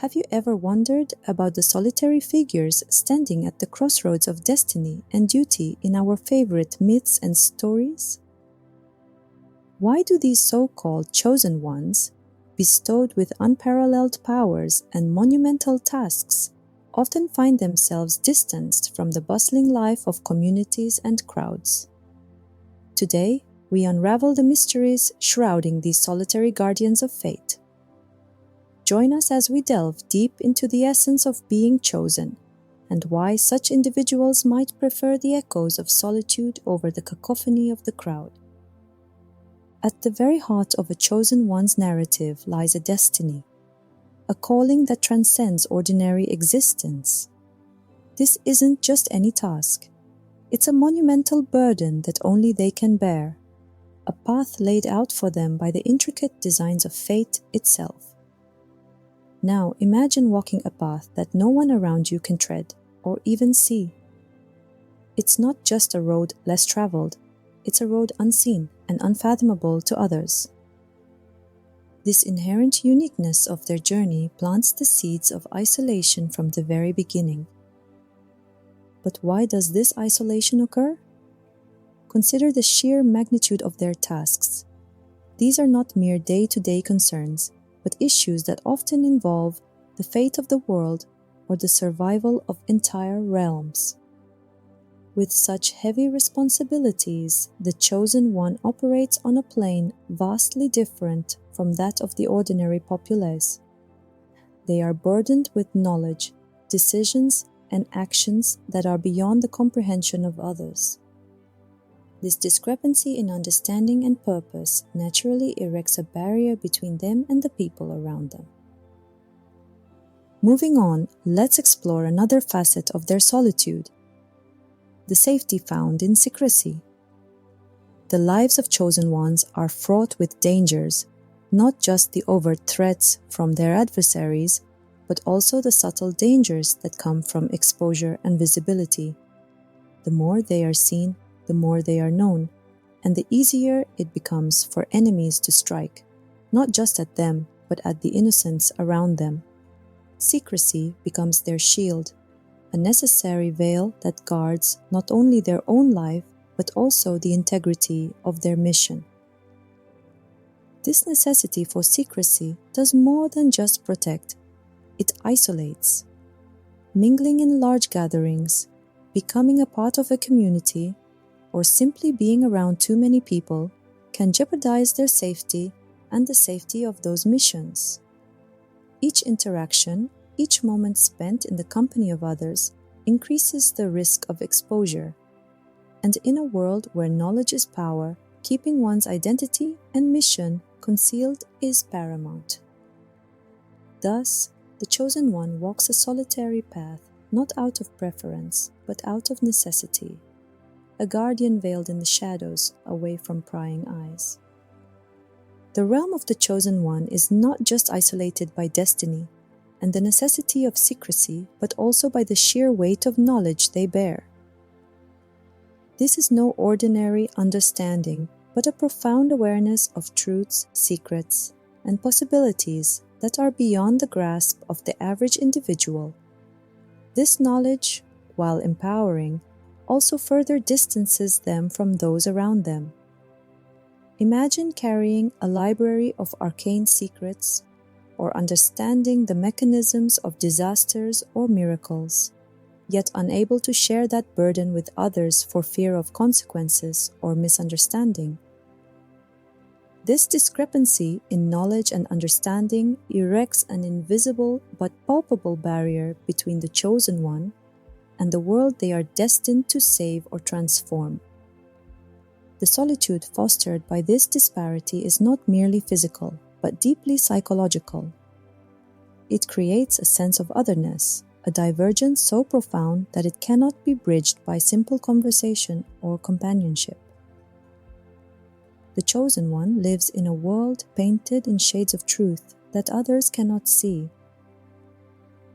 Have you ever wondered about the solitary figures standing at the crossroads of destiny and duty in our favorite myths and stories? Why do these so-called chosen ones, bestowed with unparalleled powers and monumental tasks, often find themselves distanced from the bustling life of communities and crowds? Today, we unravel the mysteries shrouding these solitary guardians of fate. Join us as we delve deep into the essence of being chosen and why such individuals might prefer the echoes of solitude over the cacophony of the crowd. At the very heart of a chosen one's narrative lies a destiny, a calling that transcends ordinary existence. This isn't just any task. It's a monumental burden that only they can bear, a path laid out for them by the intricate designs of fate itself. Now imagine walking a path that no one around you can tread or even see. It's not just a road less traveled, it's a road unseen and unfathomable to others. This inherent uniqueness of their journey plants the seeds of isolation from the very beginning. But why does this isolation occur? Consider the sheer magnitude of their tasks. These are not mere day-to-day concerns, but issues that often involve the fate of the world or the survival of entire realms. With such heavy responsibilities, the chosen one operates on a plane vastly different from that of the ordinary populace. They are burdened with knowledge, decisions, and actions that are beyond the comprehension of others. This discrepancy in understanding and purpose naturally erects a barrier between them and the people around them. Moving on, let's explore another facet of their solitude: the safety found in secrecy. The lives of chosen ones are fraught with dangers, not just the overt threats from their adversaries, but also the subtle dangers that come from exposure and visibility. The more they are seen, the more they are known, and the easier it becomes for enemies to strike, not just at them, but at the innocents around them. Secrecy becomes their shield, a necessary veil that guards not only their own life, but also the integrity of their mission. This necessity for secrecy does more than just protect. It isolates. Mingling in large gatherings, becoming a part of a community, or simply being around too many people can jeopardize their safety and the safety of those missions. Each interaction, each moment spent in the company of others, increases the risk of exposure. And in a world where knowledge is power, keeping one's identity and mission concealed is paramount. Thus, the chosen one walks a solitary path, not out of preference, but out of necessity, a guardian veiled in the shadows, away from prying eyes. The realm of the chosen one is not just isolated by destiny and the necessity of secrecy, but also by the sheer weight of knowledge they bear. This is no ordinary understanding, but a profound awareness of truths, secrets, and possibilities that are beyond the grasp of the average individual. This knowledge, while empowering, also further distances them from those around them. Imagine carrying a library of arcane secrets, or understanding the mechanisms of disasters or miracles, yet unable to share that burden with others for fear of consequences or misunderstanding. This discrepancy in knowledge and understanding erects an invisible but palpable barrier between the chosen one and the world they are destined to save or transform. The solitude fostered by this disparity is not merely physical, but deeply psychological. It creates a sense of otherness, a divergence so profound that it cannot be bridged by simple conversation or companionship. The chosen one lives in a world painted in shades of truth that others cannot see,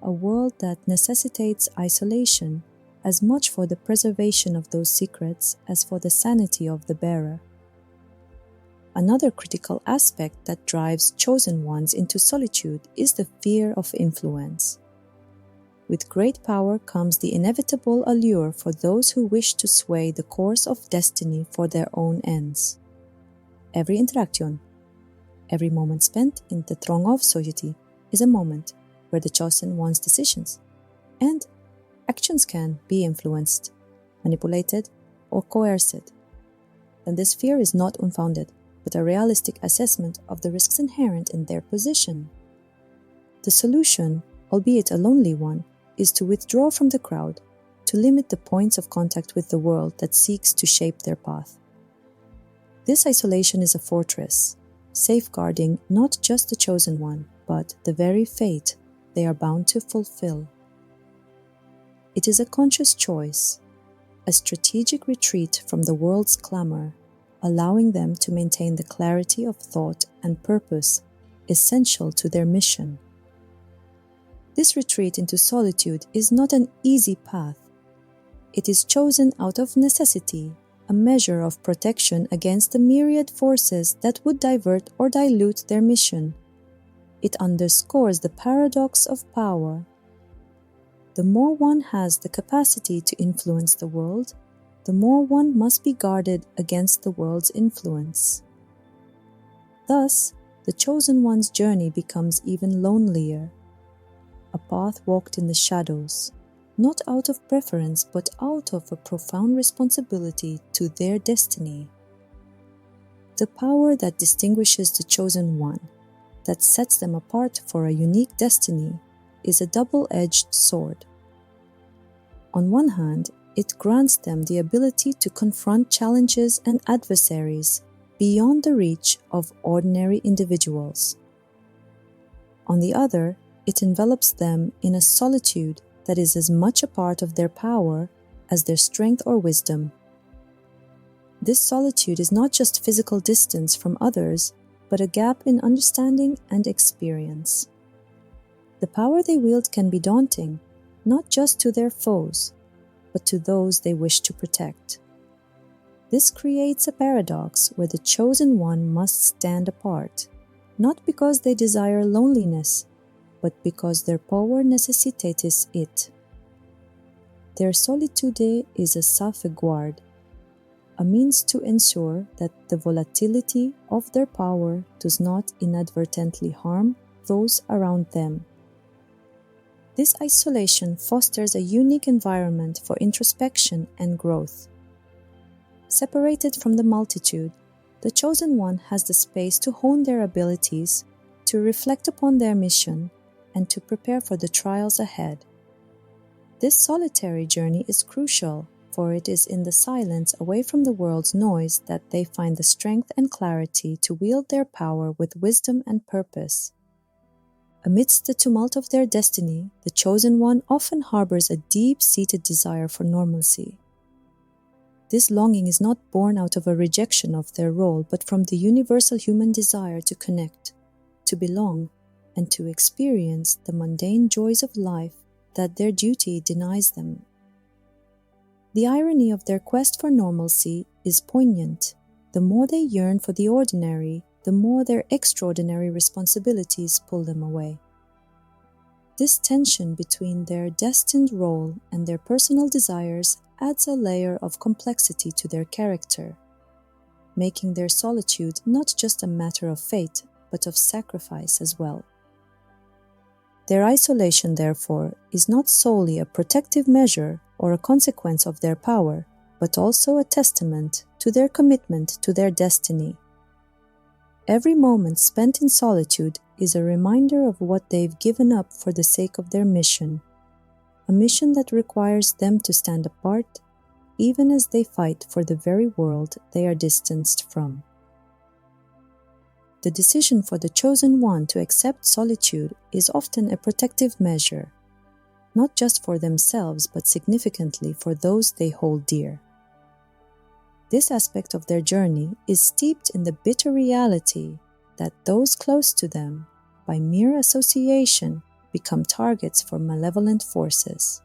a world that necessitates isolation as much for the preservation of those secrets as for the sanity of the bearer. Another critical aspect that drives chosen ones into solitude is the fear of influence. With great power comes the inevitable allure for those who wish to sway the course of destiny for their own ends. Every interaction, every moment spent in the throng of society is a moment where the chosen one's decisions and actions can be influenced, manipulated, or coerced. Then this fear is not unfounded, but a realistic assessment of the risks inherent in their position. The solution, albeit a lonely one, is to withdraw from the crowd, to limit the points of contact with the world that seeks to shape their path. This isolation is a fortress, safeguarding not just the chosen one, but the very fate they are bound to fulfill. It is a conscious choice, a strategic retreat from the world's clamor, allowing them to maintain the clarity of thought and purpose essential to their mission. This retreat into solitude is not an easy path. It is chosen out of necessity, a measure of protection against the myriad forces that would divert or dilute their mission. It underscores the paradox of power. The more one has the capacity to influence the world, the more one must be guarded against the world's influence. Thus, the chosen one's journey becomes even lonelier, a path walked in the shadows, not out of preference but out of a profound responsibility to their destiny. The power that distinguishes the chosen one, that sets them apart for a unique destiny, is a double-edged sword. On one hand, it grants them the ability to confront challenges and adversaries beyond the reach of ordinary individuals. On the other, it envelops them in a solitude that is as much a part of their power as their strength or wisdom. This solitude is not just physical distance from others, but a gap in understanding and experience. The power they wield can be daunting, not just to their foes, but to those they wish to protect. This creates a paradox where the chosen one must stand apart, not because they desire loneliness, but because their power necessitates it. Their solitude is a salvaguard, a means to ensure that the volatility of their power does not inadvertently harm those around them. This isolation fosters a unique environment for introspection and growth. Separated from the multitude, the chosen one has the space to hone their abilities, to reflect upon their mission, and to prepare for the trials ahead. This solitary journey is crucial, for it is in the silence away from the world's noise that they find the strength and clarity to wield their power with wisdom and purpose. Amidst the tumult of their destiny, the chosen one often harbors a deep-seated desire for normalcy. This longing is not born out of a rejection of their role, but from the universal human desire to connect, to belong, and to experience the mundane joys of life that their duty denies them. The irony of their quest for normalcy is poignant. The more they yearn for the ordinary, the more their extraordinary responsibilities pull them away. This tension between their destined role and their personal desires adds a layer of complexity to their character, making their solitude not just a matter of fate, but of sacrifice as well. Their isolation, therefore, is not solely a protective measure or a consequence of their power, but also a testament to their commitment to their destiny. Every moment spent in solitude is a reminder of what they've given up for the sake of their mission, a mission that requires them to stand apart, even as they fight for the very world they are distanced from. The decision for the chosen one to accept solitude is often a protective measure, not just for themselves but significantly for those they hold dear. This aspect of their journey is steeped in the bitter reality that those close to them, by mere association, become targets for malevolent forces.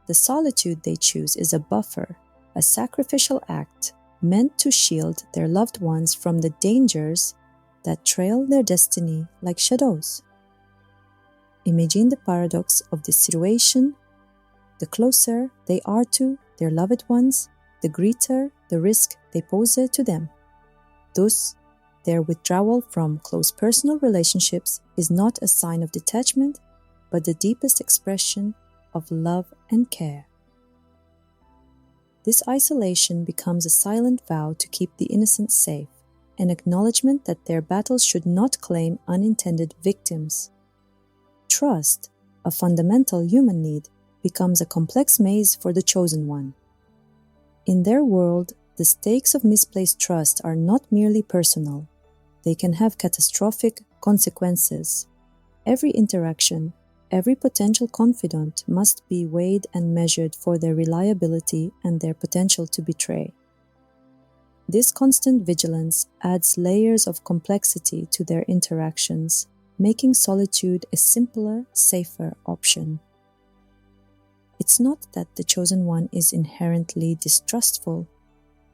The solitude they choose is a buffer, a sacrificial act, meant to shield their loved ones from the dangers that trail their destiny like shadows. Imagine the paradox of this situation. The closer they are to their loved ones, the greater the risk they pose to them. Thus, their withdrawal from close personal relationships is not a sign of detachment, but the deepest expression of love and care. This isolation becomes a silent vow to keep the innocent safe, an acknowledgement that their battles should not claim unintended victims. Trust, a fundamental human need, becomes a complex maze for the chosen one. In their world, the stakes of misplaced trust are not merely personal. They can have catastrophic consequences. Every interaction, every potential confidant must be weighed and measured for their reliability and their potential to betray. This constant vigilance adds layers of complexity to their interactions, making solitude a simpler, safer option. It's not that the chosen one is inherently distrustful.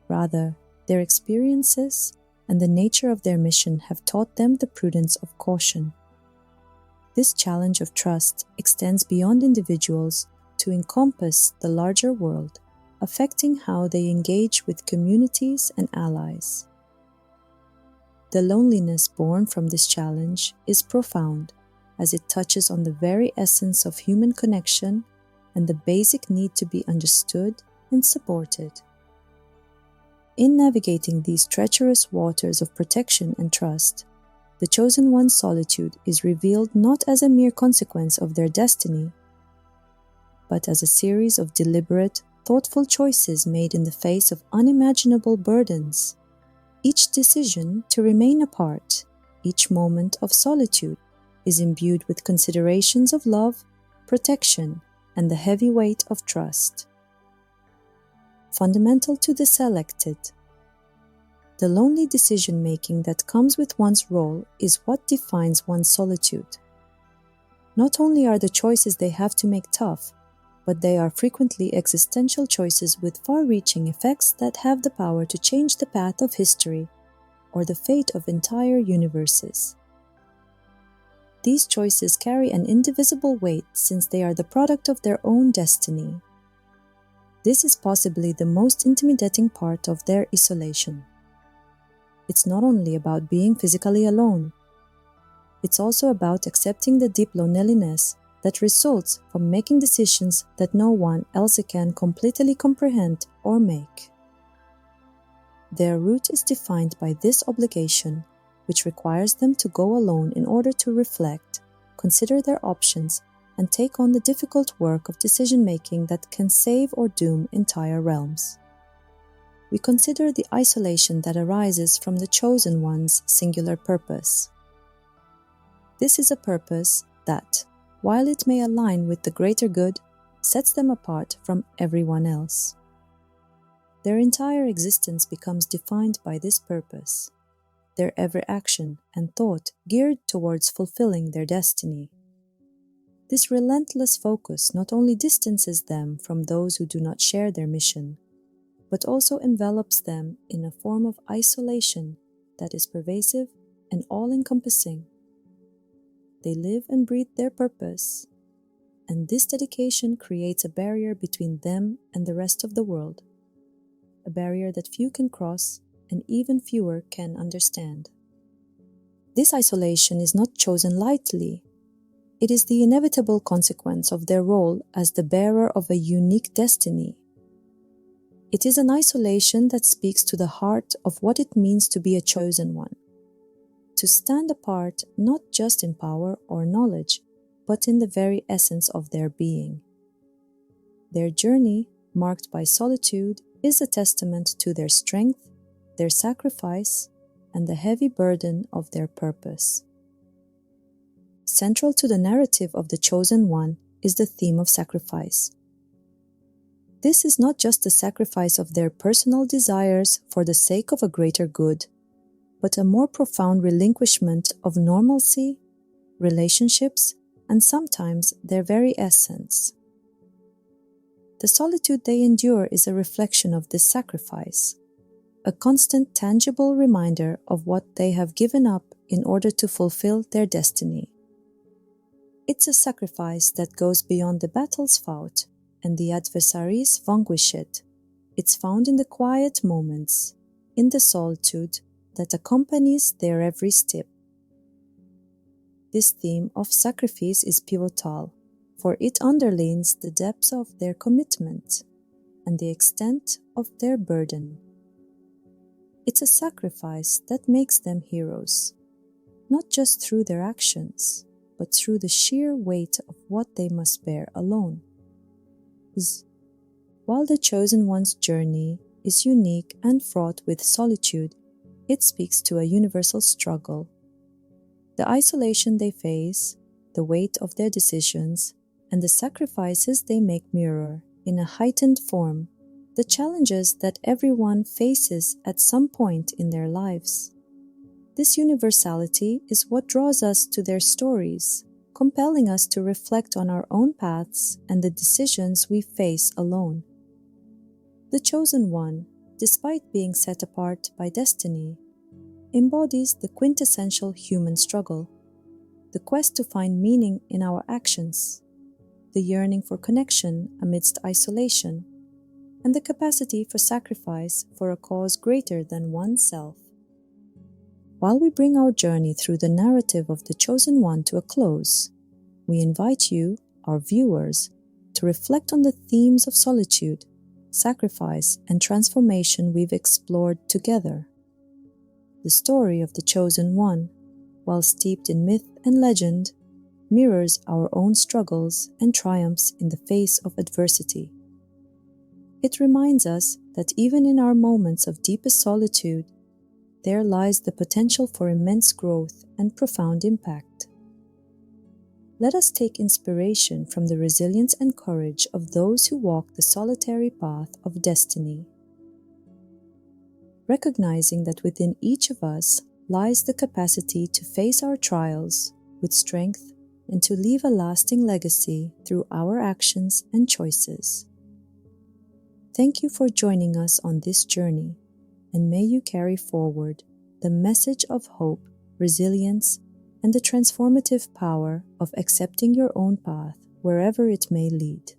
Rather, their experiences and the nature of their mission have taught them the prudence of caution. This challenge of trust extends beyond individuals to encompass the larger world, affecting how they engage with communities and allies. The loneliness born from this challenge is profound, as it touches on the very essence of human connection and the basic need to be understood and supported. In navigating these treacherous waters of protection and trust, the chosen one's solitude is revealed not as a mere consequence of their destiny, but as a series of deliberate, thoughtful choices made in the face of unimaginable burdens. Each decision to remain apart, each moment of solitude, is imbued with considerations of love, protection, and the heavy weight of trust. Fundamental to the selected. The lonely decision-making that comes with one's role is what defines one's solitude. Not only are the choices they have to make tough, but they are frequently existential choices with far-reaching effects that have the power to change the path of history or the fate of entire universes. These choices carry an indivisible weight since they are the product of their own destiny. This is possibly the most intimidating part of their isolation. It's not only about being physically alone. It's also about accepting the deep loneliness that results from making decisions that no one else can completely comprehend or make. Their route is defined by this obligation, which requires them to go alone in order to reflect, consider their options, and take on the difficult work of decision-making that can save or doom entire realms. We consider the isolation that arises from the chosen one's singular purpose. This is a purpose that, while it may align with the greater good, sets them apart from everyone else. Their entire existence becomes defined by this purpose, their every action and thought geared towards fulfilling their destiny. This relentless focus not only distances them from those who do not share their mission, but also envelops them in a form of isolation that is pervasive and all-encompassing. They live and breathe their purpose, and this dedication creates a barrier between them and the rest of the world, a barrier that few can cross and even fewer can understand. This isolation is not chosen lightly. It is the inevitable consequence of their role as the bearer of a unique destiny. It is an isolation that speaks to the heart of what it means to be a chosen one, to stand apart not just in power or knowledge, but in the very essence of their being. Their journey, marked by solitude, is a testament to their strength, their sacrifice, and the heavy burden of their purpose. Central to the narrative of the chosen one is the theme of sacrifice. This is not just the sacrifice of their personal desires for the sake of a greater good, but a more profound relinquishment of normalcy, relationships, and sometimes their very essence. The solitude they endure is a reflection of this sacrifice, a constant tangible reminder of what they have given up in order to fulfill their destiny. It's a sacrifice that goes beyond the battles fought and the adversaries vanquished. It's found in the quiet moments, in the solitude that accompanies their every step. This theme of sacrifice is pivotal, for it underlines the depth of their commitment and the extent of their burden. It's a sacrifice that makes them heroes, not just through their actions, but through the sheer weight of what they must bear alone. While the chosen one's journey is unique and fraught with solitude, it speaks to a universal struggle. The isolation they face, the weight of their decisions, and the sacrifices they make mirror, in a heightened form, the challenges that everyone faces at some point in their lives. This universality is what draws us to their stories, compelling us to reflect on our own paths and the decisions we face alone. The chosen one, despite being set apart by destiny, embodies the quintessential human struggle, the quest to find meaning in our actions, the yearning for connection amidst isolation, and the capacity for sacrifice for a cause greater than oneself. While we bring our journey through the narrative of the chosen one to a close, we invite you, our viewers, to reflect on the themes of solitude, sacrifice, and transformation we've explored together. The story of the chosen one, while steeped in myth and legend, mirrors our own struggles and triumphs in the face of adversity. It reminds us that even in our moments of deepest solitude, there lies the potential for immense growth and profound impact. Let us take inspiration from the resilience and courage of those who walk the solitary path of destiny. Recognizing that within each of us lies the capacity to face our trials with strength and to leave a lasting legacy through our actions and choices. Thank you for joining us on this journey, and may you carry forward the message of hope, resilience, and the transformative power of accepting your own path wherever it may lead.